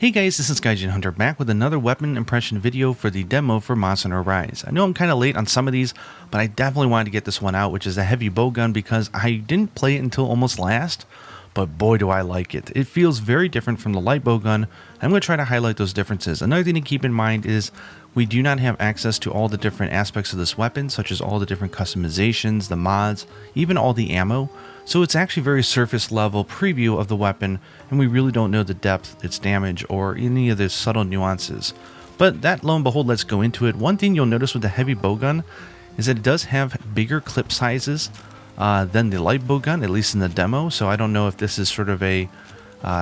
Hey guys, this is Gaijin Hunter back with another weapon impression video for the demo for MHRise. I know I'm kind of late on some of these, but I definitely wanted to get this one out, which is a heavy bowgun, because I didn't play it until almost last, but boy do I like it. It feels very different from the light bowgun. I'm going to try to highlight those differences. Another thing to keep in mind is we do not have access to all the different aspects of this weapon, such as all the different customizations, the mods, even all the ammo. So it's actually very surface level preview of the weapon, and we really don't know the depth, its damage, or any of the subtle nuances. But that, lo and behold, let's go into it. One thing you'll notice with the heavy bowgun is that it does have bigger clip sizes than the light bowgun, at least in the demo. So I don't know if this is sort of a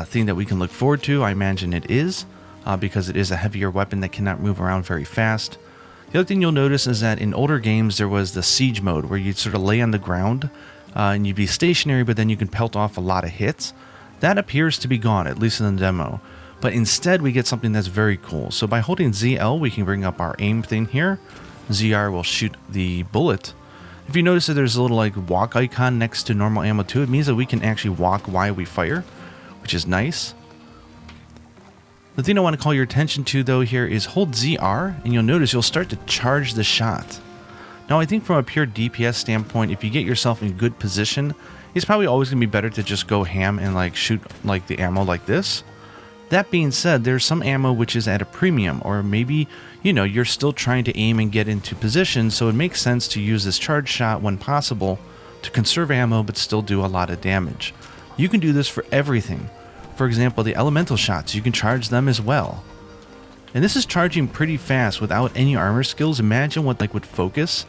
thing that we can look forward to. I imagine it is, because it is a heavier weapon that cannot move around very fast. The other thing you'll notice is that in older games there was the siege mode where you'd sort of lay on the ground and you'd be stationary, but then you can pelt off a lot of hits. That appears to be gone, at least in the demo. But instead we get something that's very cool. So by holding ZL, we can bring up our aim thing here. ZR will shoot the bullet. If you notice that there's a little like walk icon next to normal ammo too, it means that we can actually walk while we fire, which is nice. The thing I want to call your attention to though here is hold ZR, and you'll notice you'll start to charge the shot. Now I think from a pure DPS standpoint, if you get yourself in good position, it's probably always going to be better to just go ham and like shoot like the ammo like this. That being said, there's some ammo which is at a premium, or maybe, you know, you're still trying to aim and get into position, so it makes sense to use this charge shot when possible to conserve ammo but still do a lot of damage. You can do this for everything. For example, the elemental shots, you can charge them as well. And this is charging pretty fast without any armor skills. Imagine what like would focus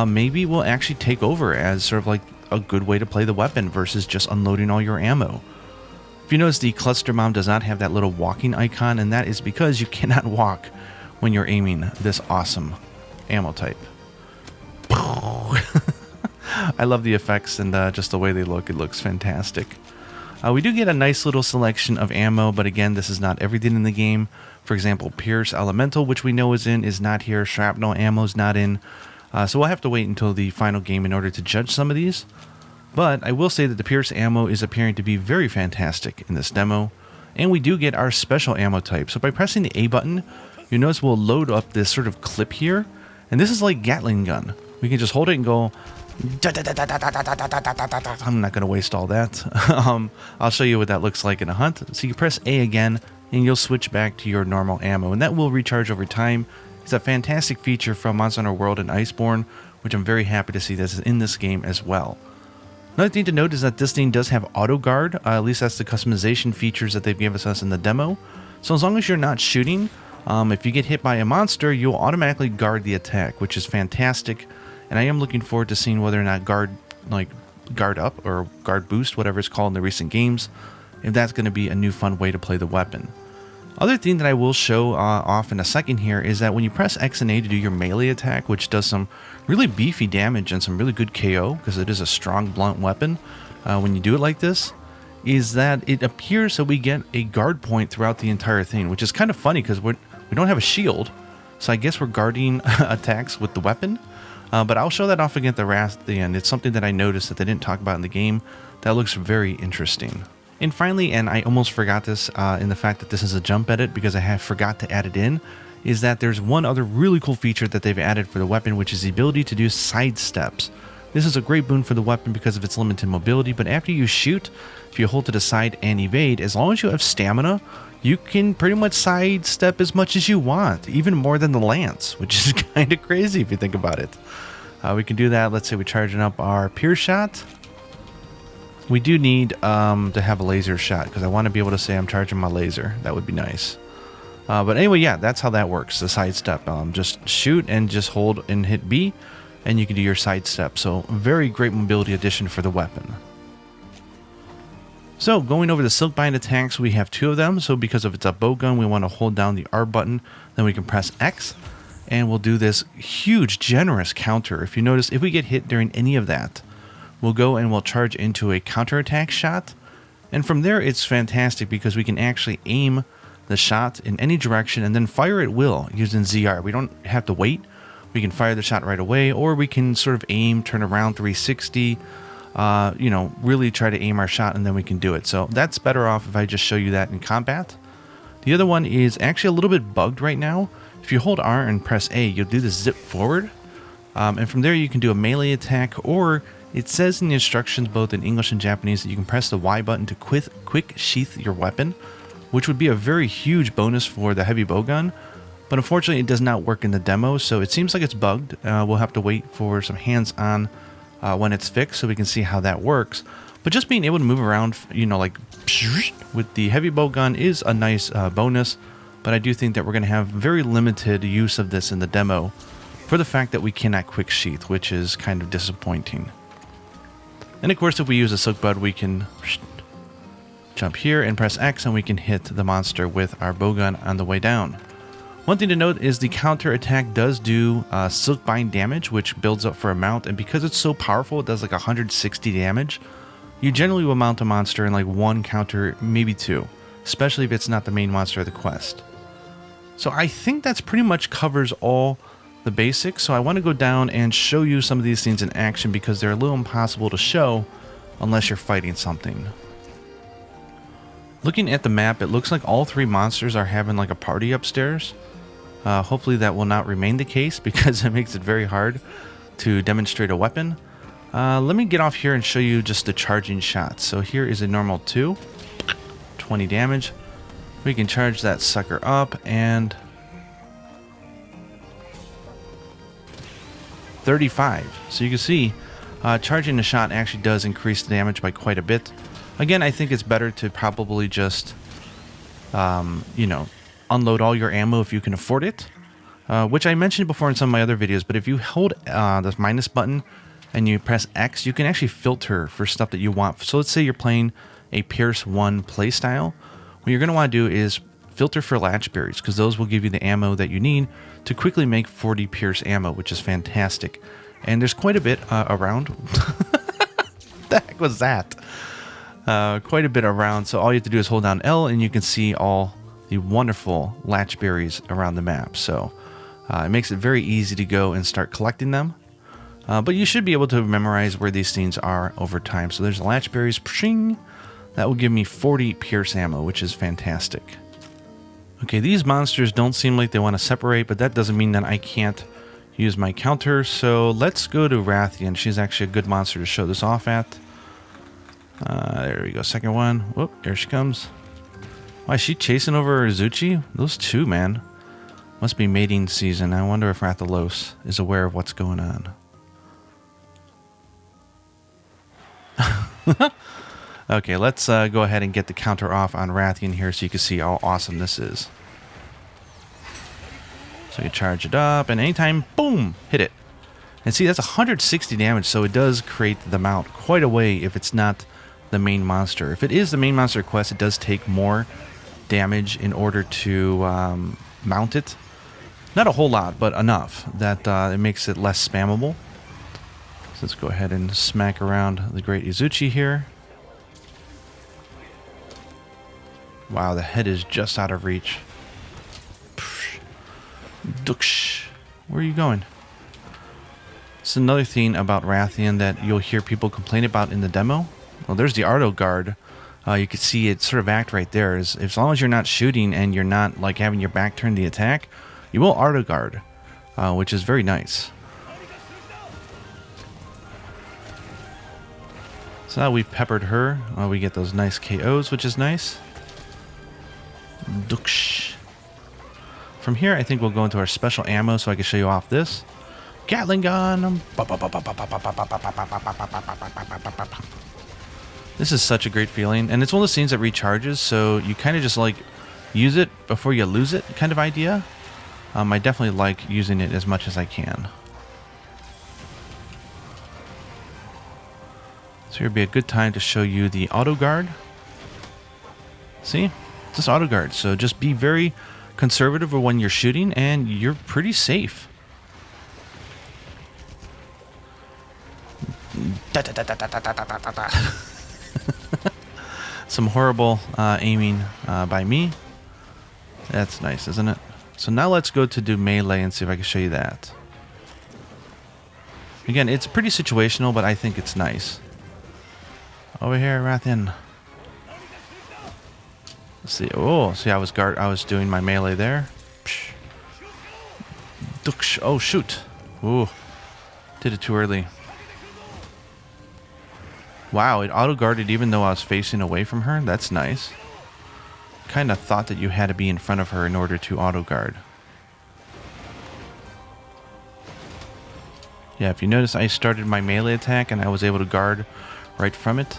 maybe will actually take over as sort of like a good way to play the weapon versus just unloading all your ammo. If you notice, the cluster bomb does not have that little walking icon, and that is because you cannot walk when you're aiming this awesome ammo type. I love the effects and just the way they look. It looks fantastic. We do get a nice little selection of ammo, but again, this is not everything in the game. For example, Pierce Elemental, which we know is not here. Shrapnel ammo is not in. So we'll have to wait until the final game in order to judge some of these. But I will say that the Pierce ammo is appearing to be very fantastic in this demo. And we do get our special ammo type. So by pressing the A button, you notice we'll load up this sort of clip here. And this is like Gatling gun. We can just hold it and go... I'm not going to waste all that. I'll show you what that looks like in a hunt. So you press A again, and you'll switch back to your normal ammo. And that will recharge over time. It's a fantastic feature from Monster Hunter World and Iceborne, which I'm very happy to see this is in this game as well. Another thing to note is that this thing does have auto guard, at least that's the customization features that they've given us in the demo. So as long as you're not shooting, if you get hit by a monster, you'll automatically guard the attack, which is fantastic. And I am looking forward to seeing whether or not guard up or guard boost, whatever it's called in the recent games, if that's going to be a new fun way to play the weapon. Other thing that I will show off in a second here is that when you press X and A to do your melee attack, which does some really beefy damage and some really good KO, because it is a strong blunt weapon when you do it like this, is that it appears that we get a guard point throughout the entire thing, which is kind of funny because we don't have a shield, so I guess we're guarding attacks with the weapon. But I'll show that off again at the end. It's something that I noticed that they didn't talk about in the game that looks very interesting. And finally, and I almost forgot this in the fact that this is a jump edit because I forgot to add it in, is that there's one other really cool feature that they've added for the weapon, which is the ability to do side steps. This is a great boon for the weapon because of its limited mobility, but after you shoot, if you hold to the side and evade, as long as you have stamina, you can pretty much sidestep as much as you want, even more than the lance, which is kind of crazy if you think about it. We can do that. Let's say we're charging up our Pierce shot. We do need to have a laser shot because I want to be able to say I'm charging my laser. That would be nice. But anyway, yeah, that's how that works, the sidestep. Just shoot and just hold and hit B, and you can do your sidestep. So very great mobility addition for the weapon. So going over the Silkbind attacks, we have two of them. So because of it's a bowgun, we want to hold down the R button. Then we can press X, and we'll do this huge, generous counter. If you notice, if we get hit during any of that, we'll go and we'll charge into a counterattack shot. And from there, it's fantastic because we can actually aim the shot in any direction and then fire at will using ZR. We don't have to wait. We can fire the shot right away, or we can sort of aim, turn around 360, really try to aim our shot, and then we can do it. So that's better off if I just show you that in combat. The other one is actually a little bit bugged right now. If you hold R and press A, you'll do the zip forward. And from there you can do a melee attack, or it says in the instructions both in English and Japanese that you can press the Y button to quick sheath your weapon, which would be a very huge bonus for the heavy bowgun. But unfortunately it does not work in the demo, so it seems like it's bugged. We'll have to wait for some hands-on when it's fixed so we can see how that works. But just being able to move around, you know, like with the heavy bowgun is a nice bonus. But I do think that we're going to have very limited use of this in the demo for the fact that we cannot quick sheath, which is kind of disappointing. And of course, if we use a silk bud, we can jump here and press X, and we can hit the monster with our bowgun on the way down. One thing to note is the counter attack does do silk bind damage, which builds up for a mount, and because it's so powerful, it does like 160 damage. You generally will mount a monster in like one counter, maybe two, especially if it's not the main monster of the quest. So I think that's pretty much covers all the basics. So I want to go down and show you some of these things in action because they're a little impossible to show unless you're fighting something. Looking at the map, it looks like all three monsters are having like a party upstairs. Hopefully that will not remain the case because it makes it very hard to demonstrate a weapon. Let me get off here and show you just the charging shots. So here is a normal 2, 20 damage. We can charge that sucker up and 35. So you can see charging a shot actually does increase the damage by quite a bit. Again, I think it's better to probably just, you know, unload all your ammo if you can afford it, which I mentioned before in some of my other videos. But if you hold the minus button and you press X, you can actually filter for stuff that you want. So let's say you're playing a Pierce 1 playstyle. What you're going to want to do is filter for latch berries, because those will give you the ammo that you need to quickly make 40 Pierce ammo, which is fantastic. And there's quite a bit around. The heck was that? Quite a bit around, so all you have to do is hold down L and you can see all the wonderful latch berries around the map. So it makes it very easy to go and start collecting them. But you should be able to memorize where these things are over time. So there's latch berries. Pshing. That will give me 40 Pierce ammo, which is fantastic. Okay, these monsters don't seem like they want to separate, but that doesn't mean that I can't use my counter. So let's go to Rathian. She's actually a good monster to show this off at. There we go, second one. Whoop, there she comes. Why is she chasing over Izuchi? Those two, man. Must be mating season. I wonder if Rathalos is aware of what's going on. Okay, let's go ahead and get the counter off on Rathian here so you can see how awesome this is. So you charge it up, and anytime, boom, hit it. And see, that's 160 damage, so it does create the mount quite a way if it's not the main monster. If it is the main monster quest, it does take more damage in order to mount it. Not a whole lot, but enough that it makes it less spammable. So let's go ahead and smack around the great Izuchi here. Wow, the head is just out of reach. Duksh. Where are you going? It's another thing about Rathian that you'll hear people complain about in the demo. Well, there's the Ardo guard. You can see it sort of act right there. As long as you're not shooting and you're not like having your back turned the attack, you will Ardo guard, which is very nice. So now we've peppered her. We get those nice KOs, which is nice. Duksh. From here, I think we'll go into our special ammo so I can show you off this. Gatling gun. This is such a great feeling, and it's one of those things that recharges, so you kind of just like use it before you lose it kind of idea. I definitely like using it as much as I can. So here would be a good time to show you the auto guard. See? It's this auto guard, so just be very conservative when you're shooting and you're pretty safe. Some horrible aiming by me. That's nice, isn't it? So now let's go to do melee and see if I can show you that. Again, it's pretty situational, but I think it's nice. Over here, Rathian. Let's see. Oh, see, I was doing my melee there. Psh. Duksh. Oh, shoot. Ooh. Did it too early. Wow, it auto-guarded even though I was facing away from her? That's nice. Kind of thought that you had to be in front of her in order to auto-guard. Yeah, if you notice, I started my melee attack and I was able to guard right from it.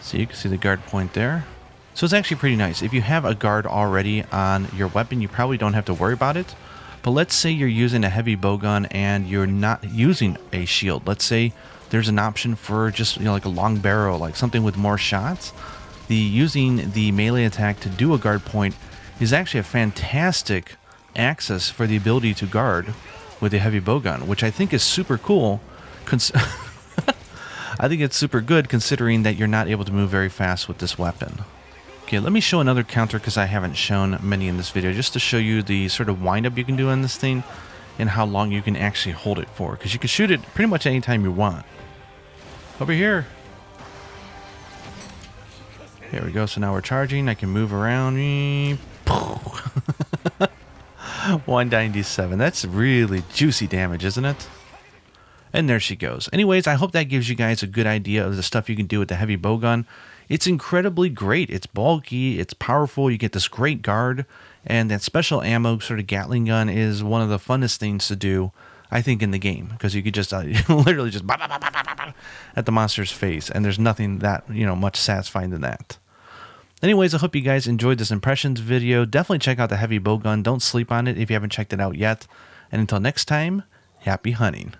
So you can see the guard point there. So it's actually pretty nice. If you have a guard already on your weapon, you probably don't have to worry about it. But let's say you're using a heavy bowgun and you're not using a shield. Let's say there's an option for just, like a long barrel, like something with more shots. Using the melee attack to do a guard point is actually a fantastic access for the ability to guard with a heavy bowgun, which I think is super cool. I think it's super good considering that you're not able to move very fast with this weapon. Okay, let me show another counter because I haven't shown many in this video, just to show you the sort of windup you can do on this thing and how long you can actually hold it for, because you can shoot it pretty much anytime you want. Over here. There we go. So now we're charging. I can move around. 197. That's really juicy damage, isn't it? And there she goes. Anyways, I hope that gives you guys a good idea of the stuff you can do with the heavy bowgun. It's incredibly great. It's bulky, it's powerful, you get this great guard, and that special ammo sort of Gatling gun is one of the funnest things to do, I think, in the game, because you could just literally just at the monster's face, and there's nothing that, much satisfying than that. Anyways, I hope you guys enjoyed this impressions video. Definitely check out the heavy bowgun. Don't sleep on it if you haven't checked it out yet. And until next time, happy hunting.